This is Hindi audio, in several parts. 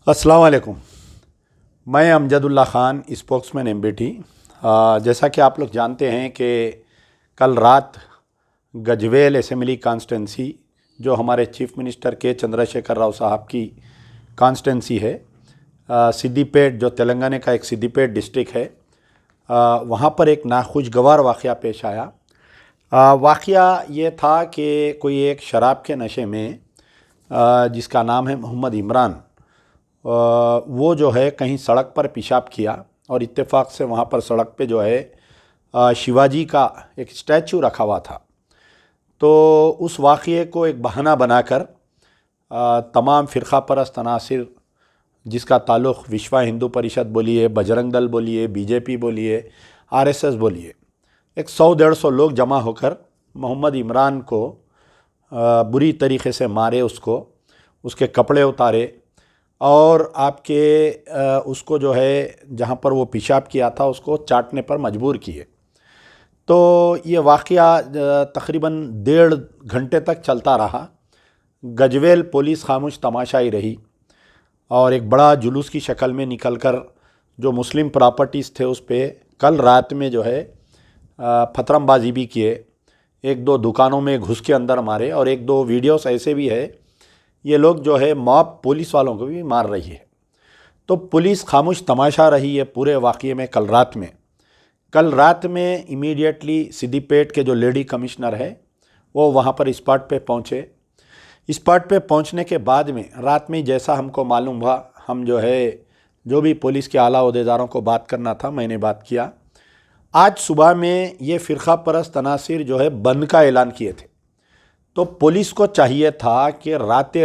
अस्सलाम वालेकुम। मैं अमजदुल्ला ख़ान, स्पोक्समैन एमबीटी। जैसा कि आप लोग जानते हैं कि कल रात गजवेल असेंबली कॉन्स्टिटेंसी, जो हमारे चीफ मिनिस्टर के चंद्रशेखर राव साहब की कॉन्स्टिटेंसी है, सिद्दीपेट, जो तेलंगाना का एक सिद्दीपेट डिस्ट्रिक्ट है, वहाँ पर एक नाखुशगवार वाक़या पेश आया। वाक़या ये था कि कोई एक शराब के नशे में, जिसका नाम है मोहम्मद इमरान, वो जो है कहीं सड़क पर पेशाब किया और इत्तेफाक से वहाँ पर सड़क पे जो है शिवाजी का एक स्टैचू रखा हुआ था। तो उस वाक़ये को एक बहाना बनाकर तमाम फ़िरक़ा परस्त अनासिर, जिसका ताल्लुक़ विश्व हिंदू परिषद बोलिए, बजरंग दल बोलिए, बीजेपी बोलिए, आरएसएस बोलिए, एक 100-150 लोग जमा होकर मोहम्मद इमरान को बुरी तरीक़े से मारे, उसके कपड़े उतारे और उसको जो है जहाँ पर वो पेशाब किया था उसको चाटने पर मजबूर किए। तो ये वाक़या तकरीबन 1.5 घंटे तक चलता रहा। गजवेल पुलिस खामोश तमाशाई रही और एक बड़ा जुलूस की शक्ल में निकलकर जो मुस्लिम प्रॉपर्टीज़ थे उस पर कल रात में जो है फतरमबाजी भी किए। 1-2 दुकानों में घुस के अंदर मारे और 1-2 वीडियोस ऐसे भी है, ये लोग जो है मॉब पुलिस वालों को भी मार रही है। तो पुलिस खामोश तमाशा रही है पूरे वाक़ये में। कल रात में इमीडिएटली सिद्दीपेट के जो लेडी कमिश्नर है वो वहाँ पर स्पॉट पे पहुँचे। स्पॉट पे पहुँचने के बाद में रात में जैसा हमको मालूम हुआ, हम जो भी पुलिस के आला ओहदेदारों को बात करना था मैंने बात किया। आज सुबह में ये फ़िरक़ा परस्त अनासिर जो है बंद का ऐलान किए थे। तो पुलिस को चाहिए था कि रात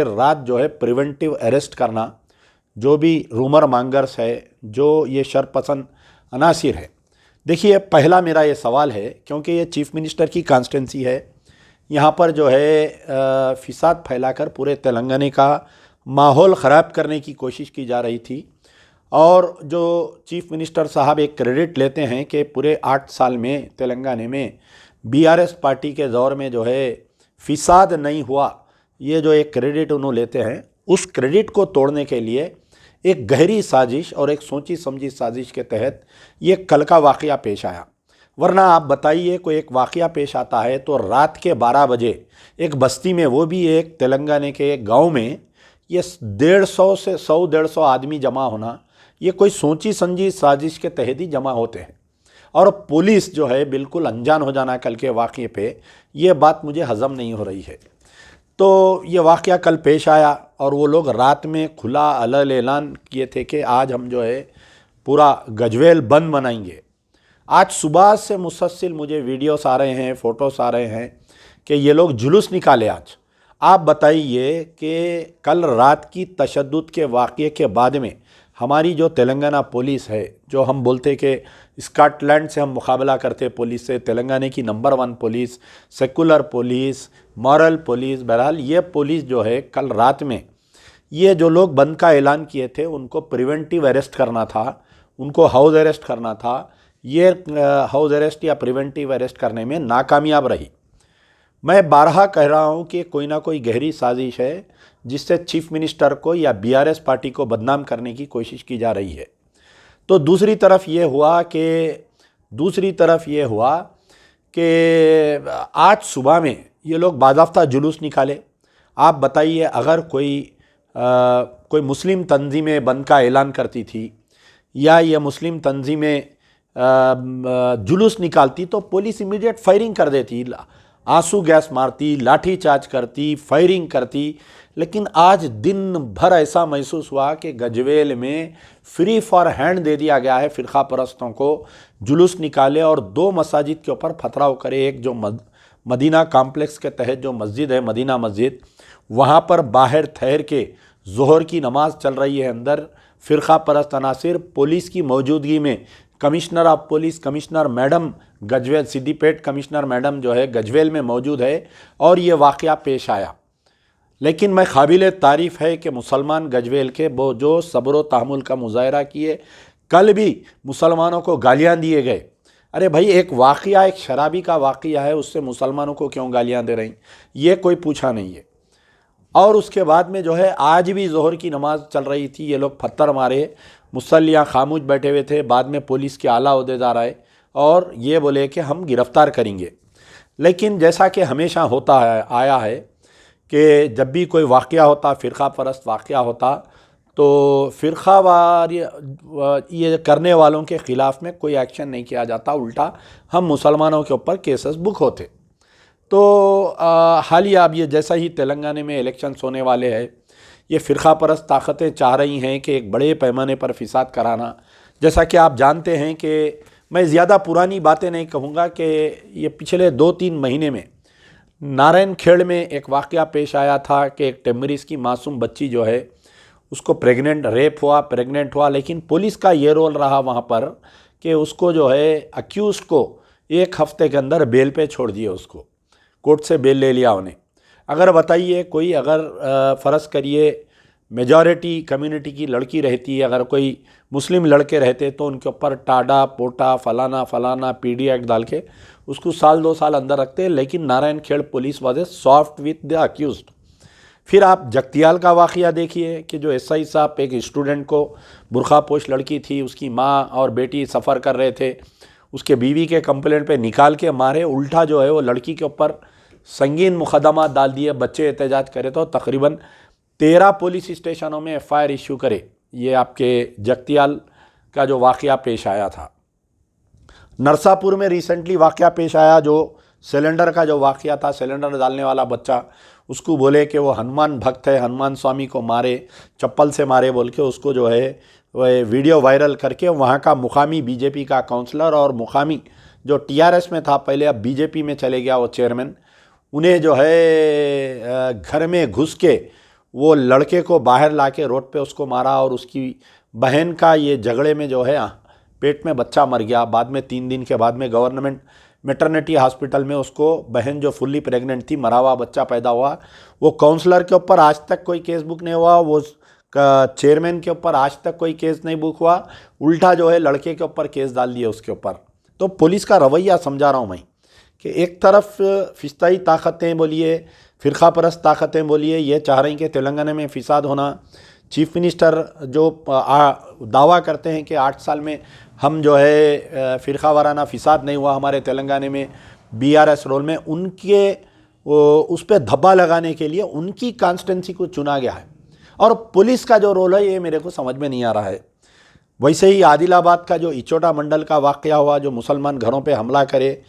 जो है प्रिवेंटिव अरेस्ट करना, जो भी रूमर मांगर्स है, जो ये शरपसंद अनासिर है। देखिए, पहला मेरा ये सवाल है, क्योंकि ये चीफ मिनिस्टर की कॉन्स्टिटेंसी है, यहाँ पर जो है फिसाद फैलाकर पूरे तेलंगाना का माहौल ख़राब करने की कोशिश की जा रही थी। और जो चीफ मिनिस्टर साहब एक क्रेडिट लेते हैं कि पूरे 8 साल में तेलंगाना में बीआरएस पार्टी के दौर में जो है फिसाद नहीं हुआ, ये जो एक क्रेडिट उन्होंने लेते हैं, उस क्रेडिट को तोड़ने के लिए एक गहरी साजिश और एक सोची समझी साजिश के तहत ये कल का वाक़या पेश आया। वरना आप बताइए, कोई एक वाक़या पेश आता है तो रात के 12 बजे एक बस्ती में, वो भी एक तेलंगाना के एक गाँव में, ये 150 से 100-150 आदमी जमा होना, ये कोई सोची समझी साजिश के तहत ही जमा होते हैं। और पुलिस जो है बिल्कुल अनजान हो जाना कल के वाक़ये पे, ये बात मुझे हज़म नहीं हो रही है। तो ये वाक़या कल पेश आया और वो लोग रात में खुला अलग ऐलान किए थे कि आज हम जो है पूरा गजवेल बंद मनाएंगे। आज सुबह से मुसलसल मुझे वीडियोस आ रहे हैं, फ़ोटोस आ रहे हैं कि ये लोग जुलूस निकाले आज। आप बताइए कि कल रात की तशद्दुद के वाक़ये के बाद में हमारी जो तेलंगाना पुलिस है, जो हम बोलते कि स्कॉटलैंड से हम मुकाबला करते पुलिस से, तेलंगाना की number 1 police, secular police, moral police, बहरहाल ये पुलिस जो है कल रात में ये जो लोग बंद का ऐलान किए थे उनको प्रिवेंटिव अरेस्ट करना था, उनको हाउस अरेस्ट करना था। ये हाउस अरेस्ट या प्रिवेंटिव अरेस्ट करने में नाकामयाब रही। मैं बारहा कह रहा हूँ कि कोई ना कोई गहरी साजिश है जिससे चीफ मिनिस्टर को या बीआरएस पार्टी को बदनाम करने की कोशिश की जा रही है। तो दूसरी तरफ ये हुआ कि आज सुबह में ये लोग बाज़ाफ्ता जुलूस निकाले। आप बताइए, अगर कोई मुस्लिम तंजीमें बंद का ऐलान करती थी या ये मुस्लिम तंजीमें जुलूस निकालती तो पुलिस इमीडिएट फायरिंग कर देती, आंसू गैस मारती, लाठी चार्ज करती, फायरिंग करती। लेकिन आज दिन भर ऐसा महसूस हुआ कि गजवेल में फ्री फॉर हैंड दे दिया गया है फ़िरक़ा परस्तों को। जुलूस निकाले और 2 मसाजिद के ऊपर पथराव करे। एक जो मदीना कॉम्प्लेक्स के तहत जो मस्जिद है, मदीना मस्जिद, वहाँ पर बाहर ठहर के ज़ोहर की नमाज़ चल रही है, अंदर फ़िरक़ा परस्त अनासिर पुलिस की मौजूदगी में, commissioner of police, commissioner madam Gajwel, Siddipet commissioner madam जो है गजवेल में मौजूद है और ये वाक़या पेश आया। लेकिन मैं काबिल तारीफ़ है कि मुसलमान गजवेल के वो जो सब्र व तहम्मुल का मुज़ाहरा किए। कल भी मुसलमानों को गालियाँ दिए गए। अरे भाई, एक वाक़या, एक शराबी का वाक़या है, उससे मुसलमानों को क्यों गालियाँ दे रही, ये कोई पूछा नहीं है। और उसके बाद में जो है आज भी ज़ोहर की नमाज़ चल रही थी, ये लोग पत्थर मारे, मुसल्लियाँ खामोश बैठे हुए थे। बाद में पुलिस के आला ओहदेदार आए और ये बोले कि हम गिरफ़्तार करेंगे। लेकिन जैसा कि हमेशा होता है आया है कि जब भी कोई वाक़या होता, फ़िरक़ा परस्त वाक़या होता, तो फ़िरक़ावार ये करने वालों के ख़िलाफ़ में कोई एक्शन नहीं किया जाता, उल्टा हम मुसलमानों के ऊपर केसेस बुक होते। तो हालिया अब ये जैसा ही तेलंगाना में इलेक्शंस होने वाले हैं, ये फ़िरक़ा परस्त ताकतें चाह रही हैं कि एक बड़े पैमाने पर फ़िसाद कराना। जैसा कि आप जानते हैं कि मैं ज़्यादा पुरानी बातें नहीं कहूँगा कि ये पिछले 2-3 महीने में नारायण खेड़ में एक वाक़या पेश आया था कि एक टेम्मरीज़ की मासूम बच्ची जो है उसको प्रेग्नेंट हुआ, लेकिन पुलिस का ये रोल रहा वहाँ पर कि उसको जो है अक्यूज़ को 1 हफ़्ते के अंदर बेल पे छोड़ दिए, उसको कोर्ट से बेल ले लिया उन्हें। अगर बताइए कोई अगर फ़र्ज़ करिए मेजॉरिटी कम्युनिटी की लड़की रहती है, अगर कोई मुस्लिम लड़के रहते तो उनके ऊपर टाडा पोटा फलाना फलाना पीडी एक्ट डाल के उसको 1-2 साल अंदर रखते, लेकिन Narayankhed police was soft with the accused. फिर आप जगतियाल का वाक़या देखिए कि जो एसआई साहब एक स्टूडेंट को, बुरखापोश लड़की थी, उसकी माँ और बेटी सफ़र कर रहे थे, उसके बीवी के कंप्लेंट पे निकाल के मारे, उल्टा जो है वो लड़की के ऊपर संगीन मुकदमा डाल दिए, बच्चे एहतजाज करे तो तकरीबन 13 पुलिस स्टेशनों में एफआईआर इशू करे। ये आपके जगतियाल का जो वाक़या पेश आया था। नरसापुर में रिसेंटली वाक़या पेश आया, जो सिलेंडर का जो वाक़या था, सिलेंडर डालने वाला बच्चा, उसको बोले कि वो हनुमान भक्त है, हनुमान स्वामी को मारे, चप्पल से मारे बोल के उसको जो है वह वीडियो वायरल करके वहाँ का मुकामी बीजेपी का काउंसलर और मुकामी जो टीआरएस में था पहले, अब बीजेपी में चले गया वो चेयरमैन, उन्हें जो है घर में घुस के वो लड़के को बाहर लाके रोड पे उसको मारा और उसकी बहन का ये झगड़े में जो है पेट में बच्चा मर गया। बाद में 3 दिन के बाद में गवर्नमेंट मैटरनिटी हॉस्पिटल में उसको बहन जो फुल्ली प्रेग्नेंट थी, मरा हुआ बच्चा पैदा हुआ। वो काउंसलर के ऊपर आज तक कोई केस बुक नहीं हुआ, वो चेयरमैन के ऊपर आज तक कोई केस नहीं बुक हुआ, उल्टा जो है लड़के के ऊपर केस डाल दिए उसके ऊपर। तो पुलिस का रवैया समझा रहा हूँ मैं कि एक तरफ फिस्ताई ताकतें बोलिए, फ़िरक़ा परस्त ताकतें बोलिए, ये चाह रही कि तेलंगाना में फ़िसाद होना। चीफ मिनिस्टर जो दावा करते हैं कि 8 साल में हम जो है फ़िरक़ा वाराना फ़िसाद नहीं हुआ हमारे तेलंगाना में, बीआरएस रोल में, उनके उस पर धब्बा लगाने के लिए उनकी कॉन्स्टिट्यूंसी को चुना गया है। और पुलिस का जो रोल है ये मेरे को समझ में नहीं आ रहा है। वैसे ही आदिलाबाद का जो इचोटा मंडल का वाक़या हुआ, जो मुसलमान घरों पे हमला करे,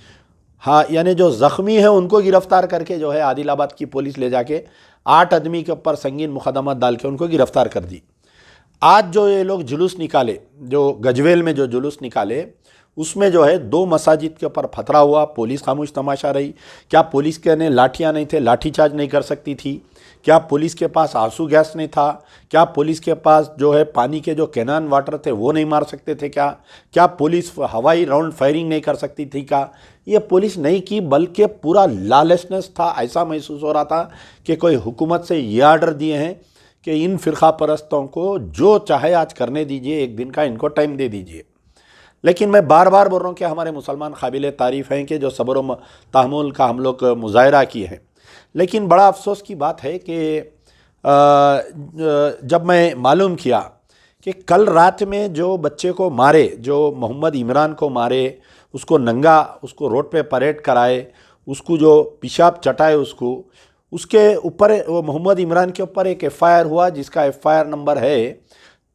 हाँ, यानी जो ज़ख्मी है उनको गिरफ़्तार करके जो है आदिलाबाद की पुलिस ले जाके 8 आदमी के ऊपर संगीन मुकदमा डाल के उनको गिरफ़्तार कर दी। आज जो ये लोग जुलूस निकाले, जो गजवेल में जो जुलूस निकाले, उसमें जो है 2 मसाजिद के ऊपर फतरा हुआ, पुलिस खामोश तमाशा रही। क्या पुलिस के ने लाठियाँ नहीं थे, लाठीचार्ज नहीं कर सकती थी? क्या पुलिस के पास आंसू गैस नहीं था? क्या पुलिस के पास जो है पानी के जो कैनन वाटर थे वो नहीं मार सकते थे क्या? क्या पुलिस हवाई राउंड फायरिंग नहीं कर सकती थी क्या? ये पुलिस नहीं की, बल्कि पूरा लॉलेसनेस था। ऐसा महसूस हो रहा था कि कोई हुकूमत से ये आर्डर दिए हैं कि इन फ़िरक़ा परस्तों को जो चाहे आज करने दीजिए, एक दिन का इनको टाइम दे दीजिए। लेकिन मैं बार बार बोल रहा हूँ कि हमारे मुसलमान काबिल तारीफ़ हैं कि जो सब्र व तहम्मुल का हम लोग मुज़ाहिरा किए हैं। लेकिन बड़ा अफसोस की बात है कि जब मैं मालूम किया कि कल रात में जो बच्चे को मारे, जो मोहम्मद इमरान को मारे, उसको नंगा, उसको रोड पे परेड कराए, उसको जो पेशाब चटाए, उसके ऊपर वो मोहम्मद इमरान के ऊपर एक एफआईआर हुआ, जिसका एफआईआर नंबर है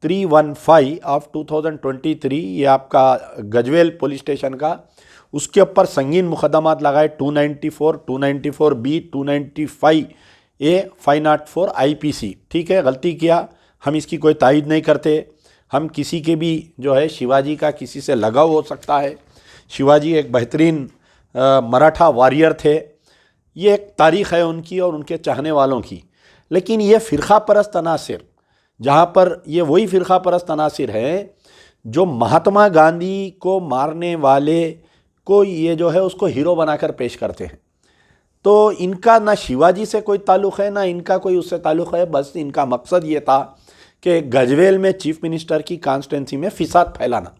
315 ऑफ 2023। ये आपका गजवेल पुलिस स्टेशन का, उसके ऊपर संगीन मुकदमात लगाए 294, 294B, 295A, 504 IPC। ठीक है, गलती किया, हम इसकी कोई तायद नहीं करते। हम किसी के भी जो है शिवाजी का किसी से लगाव हो सकता है। शिवाजी एक बेहतरीन मराठा वॉरियर थे, ये एक तारीख़ है उनकी और उनके चाहने वालों की। लेकिन ये फ़िरक़ा परस्त अनासिर, जहाँ पर ये वही फ़िरक़ा परस्त अनासिर है जो महात्मा गांधी को मारने वाले को ये जो है उसको हीरो बनाकर पेश करते हैं। तो इनका ना शिवाजी से कोई ताल्लुक़ है, ना इनका कोई उससे ताल्लुक़ है। बस इनका मकसद ये था कि गजवेल में चीफ मिनिस्टर की कॉन्स्टिट्यूंसी में फ़िसाद फैलाना,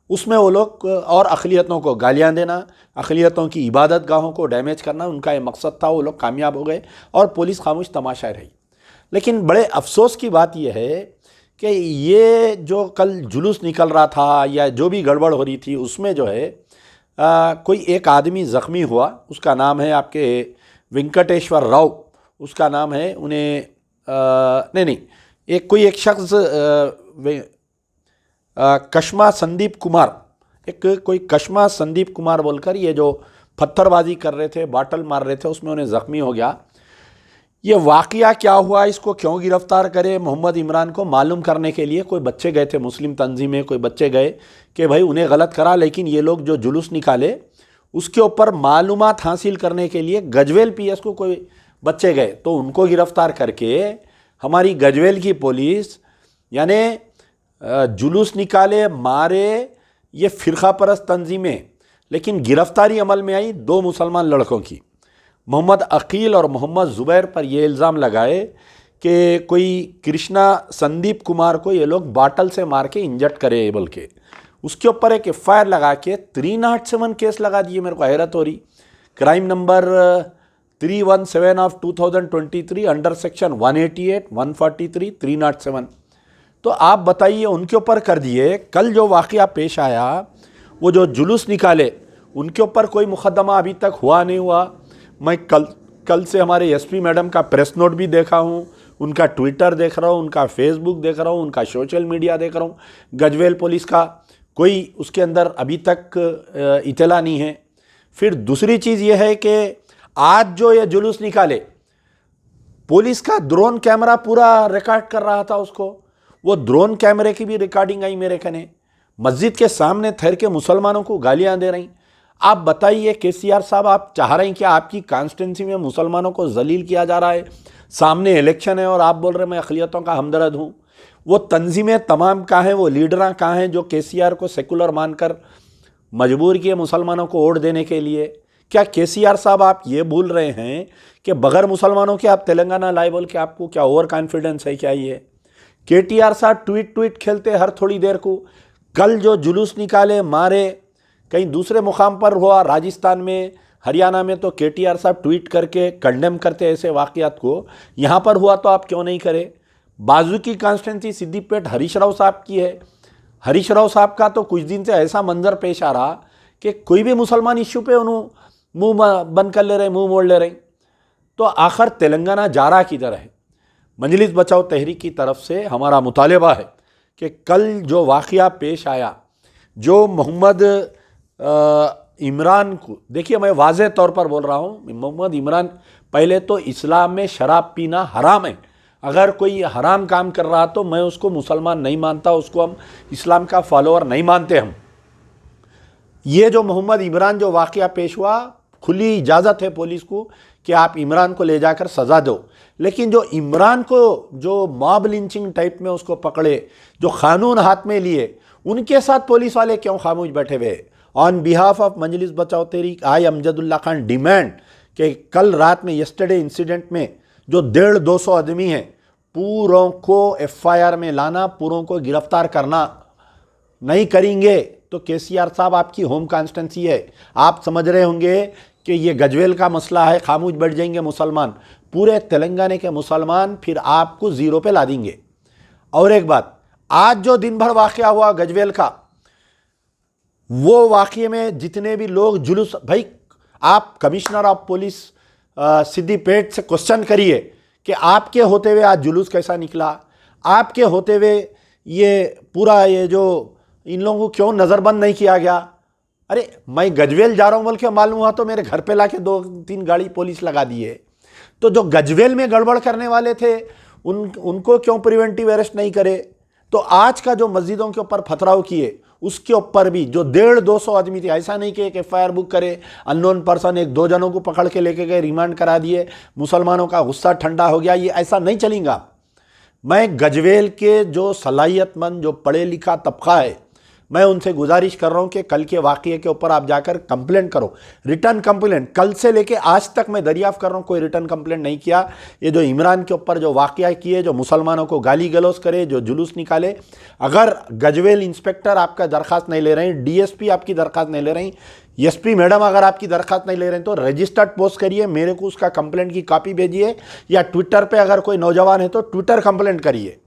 उसमें वो लोग और अक़लियतों को गालियाँ देना, अक़लियतों की इबादत गाहों को डैमेज करना, उनका ये मकसद था। वो लोग कामयाब हो गए और पुलिस खामोश तमाशा रही। लेकिन बड़े अफसोस की बात यह है कि ये जो कल जुलूस निकल रहा था या जो भी गड़बड़ हो रही थी उसमें जो है कोई एक आदमी ज़ख्मी हुआ, उसका नाम है आपके वेंकटेश्वर राव, उसका नाम है, उन्हें नहीं नहीं एक कोई एक शख्स कशमा संदीप कुमार, एक कोई कशमा संदीप कुमार बोलकर ये जो पत्थरबाजी कर रहे थे, बाटल मार रहे थे, उसमें उन्हें ज़ख्मी हो गया। ये वाक़या क्या हुआ, इसको क्यों गिरफ़्तार करे, मोहम्मद इमरान को मालूम करने के लिए कोई बच्चे गए थे, मुस्लिम तंजीमें कोई बच्चे गए कि भाई उन्हें गलत करा, लेकिन ये लोग जो जुलूस निकाले उसके ऊपर मालूमात हासिल करने के लिए गजवेल पीएस को कोई बच्चे गए, तो उनको गिरफ़्तार करके हमारी गजवेल की पुलिस यानी जुलूस निकाले, मारे, ये फ़िरका परस्त तंजीमें, लेकिन गिरफ़्तारी अमल में आई 2 मुसलमान लड़कों की, मोहम्मद अकील और मोहम्मद ज़ुबैर पर यह इल्ज़ाम लगाए कि कोई कृष्णा संदीप कुमार को ये लोग बाटल से मार के इंजर्ड करे, बल्कि उसके ऊपर एक एफआईआर लगा के 307 केस लगा दिए। मेरे को हैरत हो रही, crime number 317 of 2023 under section 188, 143, 307। तो आप बताइए उनके ऊपर कर दिए। कल जो वाक़या पेश आया, वो जो जुलूस निकाले उनके ऊपर कोई मुकदमा अभी तक हुआ नहीं हुआ। मैं कल से हमारे एसपी मैडम का प्रेस नोट भी देखा हूँ, उनका ट्विटर देख रहा हूँ, उनका फेसबुक देख रहा हूँ, उनका सोशल मीडिया देख रहा हूँ। गजवेल पुलिस का कोई उसके अंदर अभी तक इतला नहीं है। फिर दूसरी चीज़ ये है कि आज जो ये जुलूस निकाले, पुलिस का ड्रोन कैमरा पूरा रिकॉर्ड कर रहा था उसको, वो ड्रोन कैमरे की भी रिकॉर्डिंग आई मेरे कने, मस्जिद के सामने ठहर के मुसलमानों को गालियां दे रही। आप बताइए केसीआर साहब, आप चाह रहे हैं कि आपकी कॉन्स्टिट्यूंसी में मुसलमानों को जलील किया जा रहा है, सामने इलेक्शन है और आप बोल रहे हैं मैं अक़लियतों का हमदर्द हूँ। वो तंजीमें तमाम कहाँ हैं, वो लीडरां कहाँ हैं जो केसीआर को सेकुलर मानकर मजबूर किए मुसलमानों को वोट देने के लिए? क्या केसीआर साहब आप ये भूल रहे हैं कि बगैर मुसलमानों के आप तेलंगाना लाए बोल के आपको क्या ओवर कॉन्फिडेंस है क्या? ये केटीआर साहब ट्वीट खेलते हर थोड़ी देर को। कल जो जुलूस निकाले, मारे, कहीं दूसरे मुकाम पर हुआ राजस्थान में, हरियाणा में, तो केटीआर साहब ट्वीट करके कंडेम करते ऐसे वाक़यात को। यहाँ पर हुआ तो आप क्यों नहीं करे? बाजू की कॉन्स्टिट्यूंसी सिद्दीपेट हरीश राव साहब की है। हरीश राव साहब का तो कुछ दिन से ऐसा मंजर पेश आ रहा कि कोई भी मुसलमान इश्यू पे उन्होंने मुंह बंद कर ले रहे, मुंह मोड़ ले रहे। तो आखिर तेलंगाना जा रहा किधर है? मजलिस बचाओ तहरीक की तरफ से हमारा मुतालबा है कि कल जो वाक़या पेश आया, जो मोहम्मद इमरान को, देखिए मैं वाज़ेह तौर पर बोल रहा हूँ, मोहम्मद इमरान, पहले तो इस्लाम में शराब पीना हराम है। अगर कोई हराम काम कर रहा तो मैं उसको मुसलमान नहीं मानता, उसको हम इस्लाम का फॉलोअर नहीं मानते हम। ये जो मोहम्मद इमरान जो वाक़या पेश हुआ, खुली इजाज़त है पुलिस को कि आप इमरान को ले जाकर सज़ा दो, लेकिन जो इमरान को जो मॉब लिंचिंग टाइप में उसको पकड़े, जो कानून हाथ में लिए, उनके साथ पुलिस वाले क्यों खामोश बैठे हुए? ऑन बिहाफ ऑफ मजलिस बचाओ तहरीक, आई अमजदुल्ला खान डिमांड कि कल रात में यस्टरडे इंसिडेंट में जो 150-200 आदमी हैं, पूरों को एफआईआर में लाना, पूरों को गिरफ्तार करना। नहीं करेंगे तो केसीआर साहब आपकी होम कॉन्स्टिट्यूंसी है, आप समझ रहे होंगे कि ये गजवेल का मसला है, खामोश बैठ जाएंगे मुसलमान, पूरे तेलंगाना के मुसलमान फिर आपको ज़ीरो पे ला देंगे। और एक बात, आज जो दिन भर वाक़या हुआ गजवेल का, वो वाक़ये में जितने भी लोग जुलूस, भाई आप कमिश्नर ऑफ पुलिस सिद्दीपेट से क्वेश्चन करिए कि आपके होते हुए आज जुलूस कैसा निकला, आपके होते हुए ये पूरा ये जो इन लोगों को क्यों नज़रबंद नहीं किया गया? अरे मैं गजवेल जा रहा हूँ बोल के मालूम हुआ तो मेरे घर पे लाके 2-3 गाड़ी पुलिस लगा दिए। तो जो गजवेल में गड़बड़ करने वाले थे उनको क्यों प्रिवेंटिव अरेस्ट नहीं करे? तो आज का जो मस्जिदों के ऊपर पथराव किए उसके ऊपर भी जो 150-200 आदमी थे, ऐसा नहीं कि एक एफआईआर बुक करे, अननोन पर्सन 1-2 जनों को पकड़ के लेके गए, रिमांड करा दिए, मुसलमानों का गुस्सा ठंडा हो गया, ये ऐसा नहीं चलेगा। मैं गजवेल के जो सलाहियतमंद, जो पढ़े लिखा तबका है, मैं उनसे गुजारिश कर रहा हूं कि कल के वाक़ये के ऊपर आप जाकर कंप्लेंट करो, रिटर्न कंप्लेंट। कल से लेके आज तक मैं दरियाफ्त कर रहा हूं, कोई रिटर्न कंप्लेंट नहीं किया। ये जो इमरान के ऊपर जो वाक़या किए, जो मुसलमानों को गाली गलौज करे, जो जुलूस निकाले, अगर गजवेल इंस्पेक्टर आपका दरख्वास्त नहीं ले रहे हैं, डीएसपी आपकी दरख्वास्त नहीं ले रही, एसपी मैडम अगर आपकी दरख्वास्त नहीं ले रहे हैं, तो रजिस्टर्ड पोस्ट करिए, मेरे को उसका कंप्लेंट की कॉपी भेजिए, या ट्विटर पे अगर कोई नौजवान है तो ट्विटर कंप्लेंट करिए।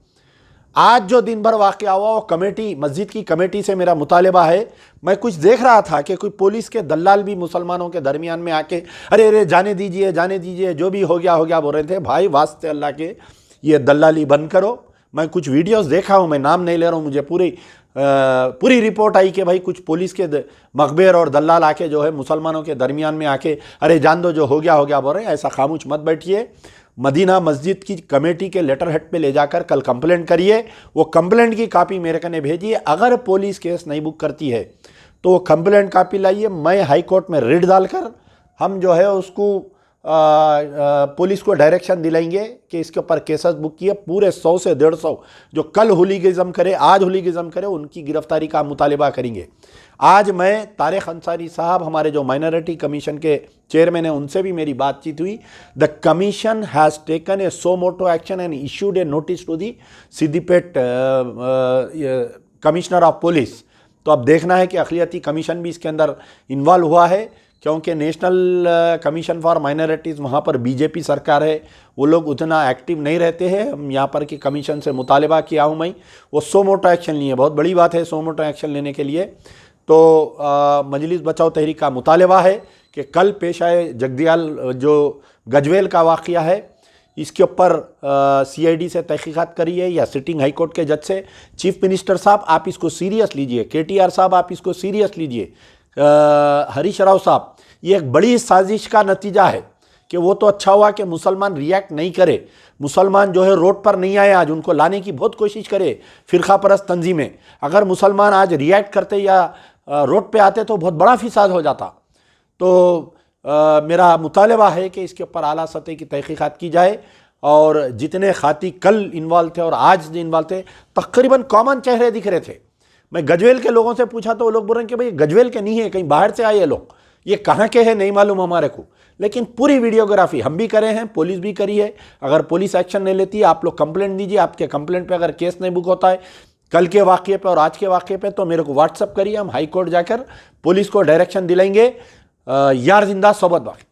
आज जो दिन भर वाक़या हुआ वो कमेटी, मस्जिद की कमेटी से मेरा मुतालबा है। मैं कुछ देख रहा था कि कोई पुलिस के दलाल भी मुसलमानों के दरमियान में आके अरे अरे जाने दीजिए जाने दीजिए, जो भी हो गया बोल रहे थे। भाई वास्ते अल्लाह के ये दलाली बंद करो। मैं कुछ वीडियोस देखा हूँ, मैं नाम नहीं ले रहा हूँ, मुझे पूरी रिपोर्ट आई कि भाई कुछ पुलिस के मखबेर और दलाल आके जो है मुसलमानों के दरमियान में आके अरे जान दो, जो हो गया बोल रहे हैं। ऐसा खामोश मत बैठिए। मदीना मस्जिद की कमेटी के लेटर हेड पे ले जाकर कल कंप्लेंट करिए। वो कंप्लेंट की कॉपी मेरे कने भेजिए। अगर पुलिस केस नहीं बुक करती है तो वो कंप्लेंट कॉपी लाइए, मैं हाई कोर्ट में रिट डालकर हम जो है उसको पुलिस को डायरेक्शन दिलाएंगे कि इसके ऊपर केसेस बुक किए। पूरे 100 से 150 जो कल हुलीगिज़म करे, आज हुलीगिज़म करे, उनकी गिरफ्तारी का मुतालबा करेंगे। आज मैं तारिक अंसारी साहब, हमारे जो माइनॉरिटी कमीशन के चेयरमैन हैं, उनसे भी मेरी बातचीत हुई। The commission has taken a suo motu action and issued a notice to the Siddipet commissioner of police. तो अब देखना है कि अक़लियती कमीशन भी इसके अंदर इन्वॉल्व हुआ है, क्योंकि नेशनल कमीशन फॉर माइनॉरिटीज़ वहाँ पर बीजेपी सरकार है, वो लोग उतना एक्टिव नहीं रहते हैं। हम यहाँ पर की कमीशन से मुतालबा किया हूँ मैं, वो सो मोटो एक्शन लिए। बहुत बड़ी बात है सो मोटो एक्शन लेने के लिए। तो मजलिस बचाओ तहरीक का मुतालबा है कि कल पेश आए जगदयाल जो गजवेल का वाक़या है, इसके ऊपर सीआईडी से तहकीकात करिए या सिटिंग हाई कोर्ट के जज से। चीफ मिनिस्टर साहब आप इसको सीरियस लीजिए, केटीआर साहब आप इसको सीरियस लीजिए, हरीश राव साहब, ये एक बड़ी साजिश का नतीजा है कि वो तो अच्छा हुआ कि मुसलमान रिएक्ट नहीं करे, मुसलमान जो है रोड पर नहीं आए। आज उनको लाने की बहुत कोशिश करे फ़िरका परस्त तंजीमें। अगर मुसलमान आज रिएक्ट करते या रोड पे आते तो बहुत बड़ा फिसाद हो जाता। तो मेरा मुतालबा है कि इसके ऊपर आला सतह की तहकीकात की जाए, और जितने खाती कल इन्वॉल्व थे और आज इन्वॉल्व थे, तकरीबन कॉमन चेहरे दिख रहे थे। मैं गजवेल के लोगों से पूछा तो वो लोग बोल रहे हैं कि भाई गजवेल के नहीं है, कहीं बाहर से आए ये लोग, ये कहाँ के हैं नहीं मालूम हमारे को। लेकिन पूरी वीडियोग्राफी हम भी करे हैं, पुलिस भी करी है। अगर पुलिस एक्शन नहीं लेती है, आप लोग कंप्लेंट दीजिए। आपके कंप्लेंट पे अगर केस नहीं बुक होता है कल के वाक़ये पे और आज के वाक़ये पे, तो मेरे को व्हाट्सअप करिए, हम हाई कोर्ट जाकर पुलिस को डायरेक्शन दिलाएंगे। यार जिंदा सोबत बाकी।